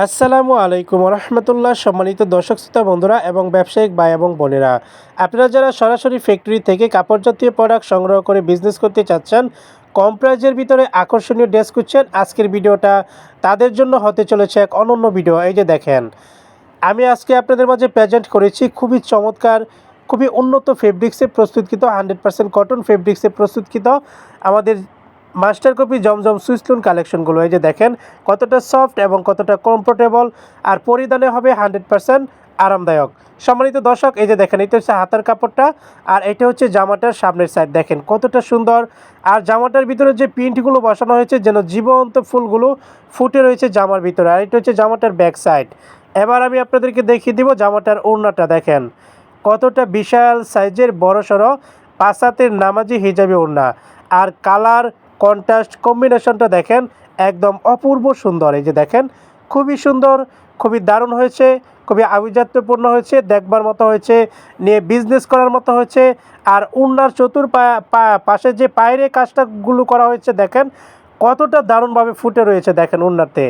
আসসালামু আলাইকুম রহমতুল্লাহ। সম্মানিত দর্শক শ্রোতা বন্ধুরা এবং ব্যবসায়িক ভাই এবং বোনেরা, আপনারা যারা সরাসরি ফ্যাক্টরি থেকে কাপড় জাতীয় প্রোডাক্ট সংগ্রহ করে বিজনেস করতে চাচ্ছেন, কম প্রাইজের ভিতরে আকর্ষণীয় ড্রেস খুঁজছেন, আজকের ভিডিওটা তাদের জন্য হতে চলেছে এক অনন্য ভিডিও। এই যে দেখেন, আমি আজকে আপনাদের মাঝে প্রেজেন্ট করেছি খুবই চমৎকার, খুবই উন্নত ফেব্রিক্সে প্রস্তুতকৃত 100% কটন ফেব্রিক্সে প্রস্তুতকৃত আমাদের মাস্টার কপি জমজম সুইসলুন কালেকশনগুলো। এই যে দেখেন কতটা সফট এবং কতটা কমফোর্টেবল, আর পরিধানে হবে 100% আরামদায়ক। সম্মানিত দর্শক, এই যে দেখেন, এটা হচ্ছে হাতার কাপড়টা, আর এটা হচ্ছে জামাটার সামনের সাইড। দেখেন কতটা সুন্দর, আর জামাটার ভিতরে যে প্রিন্টগুলো বসানো হয়েছে যেন জীবন্ত ফুলগুলো ফুটে রয়েছে জামার ভিতরে। আর এটা হচ্ছে জামাটার ব্যাক সাইড। এবার আমি আপনাদেরকে দেখিয়ে দিব জামাটার ওড়নাটা। দেখেন কতটা বিশাল সাইজের বড়সড় 5 হাতের নামাজি হিজাবি ওড়না, আর কালার কন্ট্রাস্ট কম্বিনেশনটা দেখেন একদম অপূর্ব সুন্দর। এই যে দেখেন খুবই সুন্দর, খুবই দারুণ হয়েছে, খুবই আভিজাত্যপূর্ণ হয়েছে, দেখবার মতো হয়েছে, নিয়ে বিজনেস করার মতো হয়েছে। আর ওড়নার পাশে যে পায়ের কাজটাগুলো করা হয়েছে দেখেন কতটা দারুণভাবে ফুটে রয়েছে দেখেন ওড়নাতে।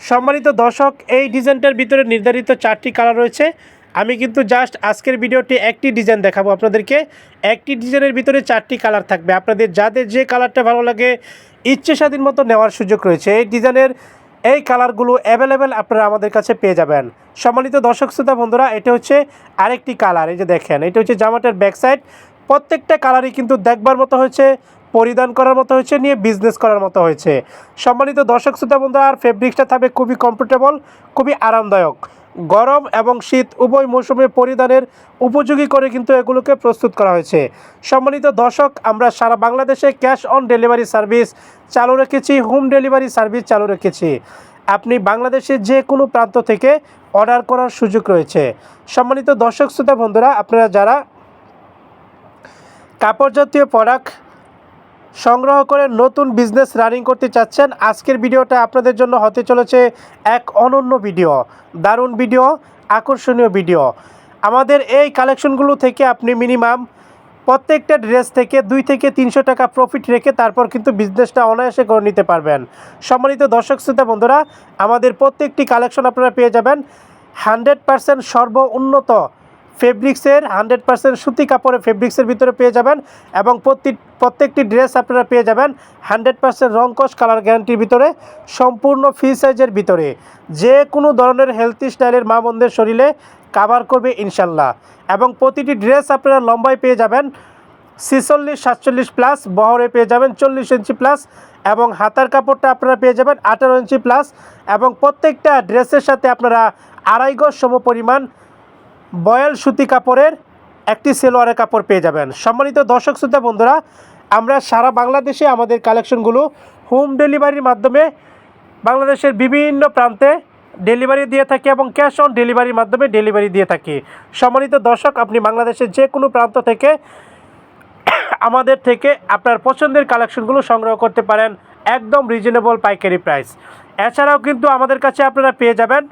সম্মানিত দর্শক, এই ডিজাইনটার ভিতরে নির্ধারিত 4টি কালার রয়েছে। আমি কিন্তু জাস্ট আজকের ভিডিওটি একটি ডিজাইন দেখাবো আপনাদেরকে। একটি ডিজাইনের ভিতরে 4টি কালার থাকবে, আপনাদের যাদের যে কালারটা ভালো লাগে ইচ্ছে স্বাধীন মতো নেওয়ার সুযোগ রয়েছে। এই ডিজাইনের এই কালারগুলো অ্যাভেলেবেল আপনারা আমাদের কাছে পেয়ে যাবেন। সম্মানিত দর্শক শ্রোতা বন্ধুরা, এটা হচ্ছে আরেকটি কালার। এই যে দেখেন, এটা হচ্ছে জামাটার ব্যাক সাইড। প্রত্যেকটা কালারই কিন্তু দেখবার মতো হয়েছে, পরিধান করার মতো হয়েছে, নিয়ে বিজনেস করার মতো হয়েছে। সম্মানিত দর্শক শ্রোতা বন্ধুরা, আর ফেব্রিক্সটা থাকবে খুবই কমফোর্টেবল, খুবই আরামদায়ক। গরম এবং শীত উভয় মৌসুমে পরিধানের উপযোগী করে কিন্তু এগুলোকে প্রস্তুত করা হয়েছে। সম্মানিত দর্শক, আমরা সারা বাংলাদেশে ক্যাশ অন ডেলিভারি সার্ভিস চালু রেখেছি, হোম ডেলিভারি সার্ভিস চালু রেখেছি। আপনি বাংলাদেশের যে কোনো প্রান্ত থেকে অর্ডার করার সুযোগ রয়েছে। সম্মানিত দর্শক শ্রোতা বন্ধুরা, আপনারা যারা কাপড় জাতীয় প্রোডাক্ট সংগ্রহ করে নতুন বিজনেস রানিং করতে চাচ্ছেন, আজকের ভিডিওটা আপনাদের জন্য হতে চলেছে এক অনন্য ভিডিও, দারুণ ভিডিও, আকর্ষণীয় ভিডিও। আমাদের এই কালেকশনগুলো থেকে আপনি মিনিমাম প্রত্যেকটা ড্রেস থেকে 2 থেকে 300 টাকা প্রফিট রেখে তারপর কিন্তু বিজনেসটা অনায়াসে করে নিতে পারবেন। সম্মানিত দর্শক শ্রোতা বন্ধুরা, আমাদের প্রত্যেকটি কালেকশন আপনারা পেয়ে যাবেন 100% সর্ব উন্নত ফেব্রিক্সের, 100% সুতি কাপড়ের ফেব্রিক্সের ভিতরে পেয়ে যাবেন, এবং প্রত্যেকটি ড্রেস আপনারা পেয়ে যাবেন 100% রংকশ কালার গ্যারান্টির ভিতরে, সম্পূর্ণ ফ্রি সাইজের ভিতরে। যে কোনো ধরনের হেলথি স্টাইলের মা বোনদের শরীরে কাভার করবে ইনশাল্লাহ। এবং প্রতিটি ড্রেস আপনারা লম্বায় পেয়ে যাবেন 46-47 প্লাস, বহরে পেয়ে যাবেন 40 ইঞ্চি প্লাস, এবং হাতার কাপড়টা আপনারা পেয়ে যাবেন 18 ইঞ্চি প্লাস, এবং প্রত্যেকটা ড্রেসের সাথে আপনারা 2.5 গজ সম পরিমাণ বয়েল সুতি কাপড়ের একটি সেলোয়ারের কাপড় পেয়ে যাবেন। সম্মানিত দর্শক শ্রোতা বন্ধুরা, আমরা সারা বাংলাদেশে আমাদের কালেকশনগুলো হোম ডেলিভারির মাধ্যমে বাংলাদেশের বিভিন্ন প্রান্তে ডেলিভারি দিয়ে থাকি, এবং ক্যাশ অন ডেলিভারির মাধ্যমে ডেলিভারি দিয়ে থাকি। সম্মানিত দর্শক, আপনি বাংলাদেশের যে কোনো প্রান্ত থেকে আমাদের থেকে আপনার পছন্দের কালেকশনগুলো সংগ্রহ করতে পারেন একদম রিজনেবল পাইকারি প্রাইস। এছাড়াও কিন্তু আমাদের কাছে আপনারা পেয়ে যাবেন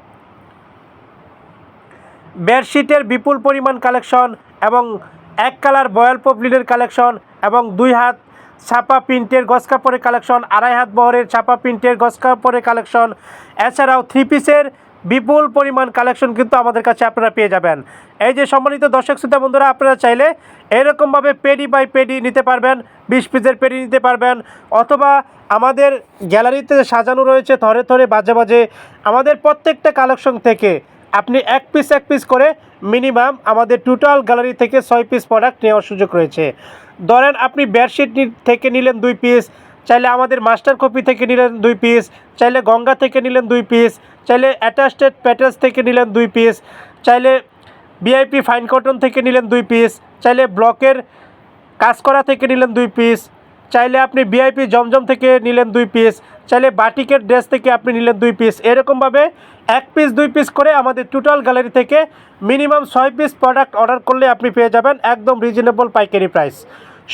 বেডশিটের বিপুল পরিমাণ কালেকশন, এবং 1 কালার বয়াল পপলিনের কালেকশন, এবং 2 হাত ছাপা প্রিন্টের গজ কাপড়ের কালেকশন, 2.5 হাত বহরের ছাপা প্রিন্টের গজ কাপড়ের কালেকশন। এছাড়াও 3 পিসের বিপুল পরিমাণ কালেকশন কিন্তু আমাদের কাছে আপনারা পেয়ে যাবেন। এই যে সম্মানিত দর্শক শ্রোতা বন্ধুরা, আপনারা চাইলে এরকমভাবে পেডি বাই পেডি নিতে পারবেন, 20 পিসের পেডি নিতে পারবেন, অথবা আমাদের গ্যালারিতে সাজানো রয়েছে থরে থরে বাজে বাজে। আমাদের প্রত্যেকটা কালেকশন থেকে আপনি এক পিস করে মিনিমাম আমাদের টোটাল গ্যালারি থেকে 6 পিস প্রোডাক্ট নেওয়ার সুযোগ রয়েছে। ধরেন আপনি বেডশিট থেকে নিলেন 2 পিস, চাইলে আমাদের মাস্টার কপি থেকে নিলেন 2 পিস, চাইলে গঙ্গা থেকে নিলেন 2 পিস, চাইলে অ্যাটাচড প্যাটেজ থেকে নিলেন 2 পিস, চাইলে ভিআইপি ফাইন কটন থেকে নিলেন 2 পিস, চাইলে ব্লকের কাজ করা থেকে নিলেন 2 পিস, চাইলে আপনি ভিআইপি জমজম থেকে নিলেন 2 পিস, চাইলে বাটিকের ড্রেস থেকে আপনি নিলেন 2 পিস। এরকমভাবে 1 পিস 2 পিস করে আমাদের টোটাল গ্যালারি থেকে মিনিমাম 6 পিস প্রোডাক্ট অর্ডার করলে আপনি পেয়ে যাবেন একদম রিজনেবল পাইকারি প্রাইস।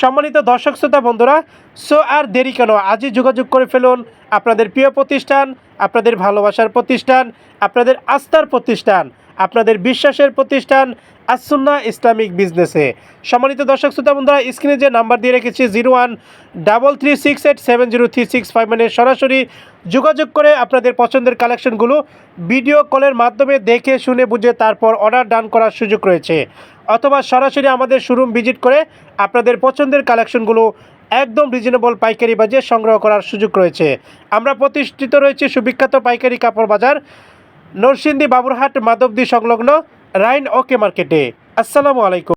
সম্মানিত দর্শক শ্রোতা বন্ধুরা, সো আর দেরি কেন, আজই যোগাযোগ করে ফেলুন আপনাদের প্রিয় প্রতিষ্ঠান, আপনাদের ভালোবাসার প্রতিষ্ঠান, আপনাদের আস্থার প্রতিষ্ঠান, আপনাদের বিশ্বাসের প্রতিষ্ঠান আসুন্না ইসলামিক বিজনেসে। সম্মানিত দর্শক শ্রোতা বন্ধুরা, স্ক্রিনে যে নাম্বার দিয়ে রেখেছি 013368703651 সরাসরি যোগাযোগ করে আপনাদের পছন্দের কালেকশনগুলো ভিডিও কলের মাধ্যমে দেখে শুনে বুঝে তারপর অর্ডার ডান করার সুযোগ রয়েছে, অথবা সরাসরি আমাদের শোরুম ভিজিট করে আপনাদের পছন্দের কালেকশনগুলো একদম রিজনেবল পাইকারি বাজারে সংগ্রহ করার সুযোগ রয়েছে। আমরা প্রতিষ্ঠিত রয়েছে সুবিখ্যাত পাইকারি কাপড় বাজার নরসিংদী বাবুরহাট মাধবদী সংলগ্ন রাইন ওকে মার্কেটে। আসসালামু আলাইকুম।